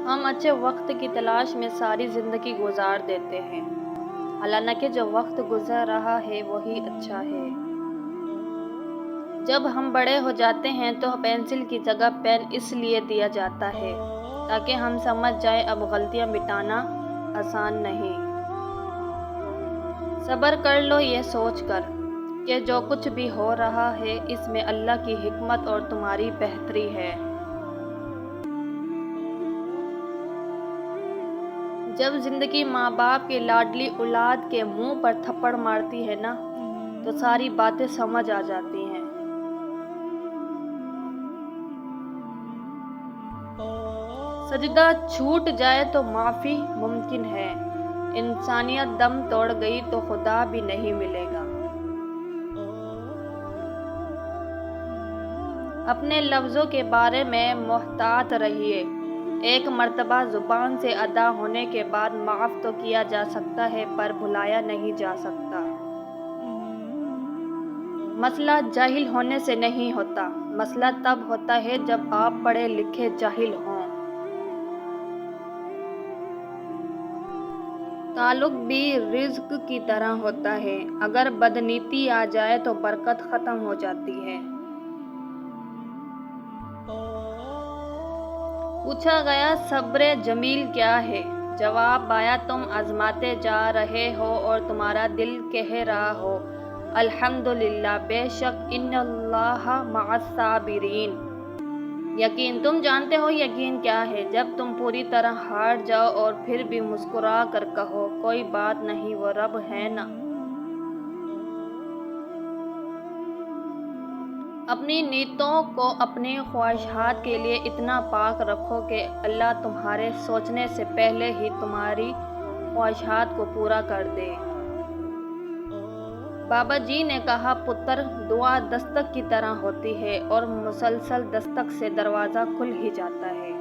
ہم اچھے وقت کی تلاش میں ساری زندگی گزار دیتے ہیں، حالانکہ جو وقت گزر رہا ہے وہی اچھا ہے۔ جب ہم بڑے ہو جاتے ہیں تو پینسل کی جگہ پین اس لیے دیا جاتا ہے تاکہ ہم سمجھ جائیں اب غلطیاں مٹانا آسان نہیں۔ صبر کر لو یہ سوچ کر کہ جو کچھ بھی ہو رہا ہے اس میں اللہ کی حکمت اور تمہاری بہتری ہے۔ جب زندگی ماں باپ کی لاڈلی اولاد کے منہ پر تھپڑ مارتی ہے نا تو ساری باتیں سمجھ آ جاتی ہیں۔ سجدہ چھوٹ جائے تو معافی ممکن ہے، انسانیت دم توڑ گئی تو خدا بھی نہیں ملے گا۔ اپنے لفظوں کے بارے میں محتاط رہیے، ایک مرتبہ زبان سے ادا ہونے کے بعد معاف تو کیا جا سکتا ہے پر بھلایا نہیں جا سکتا۔ مسئلہ جاہل ہونے سے نہیں ہوتا، مسئلہ تب ہوتا ہے جب آپ پڑھے لکھے جاہل ہوں۔ تعلق بھی رزق کی طرح ہوتا ہے، اگر بدنیتی آ جائے تو برکت ختم ہو جاتی ہے۔ پوچھا گیا صبر جمیل کیا ہے؟ جواب آیا تم آزماتے جا رہے ہو اور تمہارا دل کہہ رہا ہو الحمدللہ، بے شک ان اللہ مع الصابرین۔ یقین، تم جانتے ہو یقین کیا ہے؟ جب تم پوری طرح ہار جاؤ اور پھر بھی مسکرا کر کہو کوئی بات نہیں، وہ رب ہے نا۔ اپنی نیتوں کو اپنی خواہشات کے لیے اتنا پاک رکھو کہ اللہ تمہارے سوچنے سے پہلے ہی تمہاری خواہشات کو پورا کر دے۔ بابا جی نے کہا پتر، دعا دستک کی طرح ہوتی ہے اور مسلسل دستک سے دروازہ کھل ہی جاتا ہے۔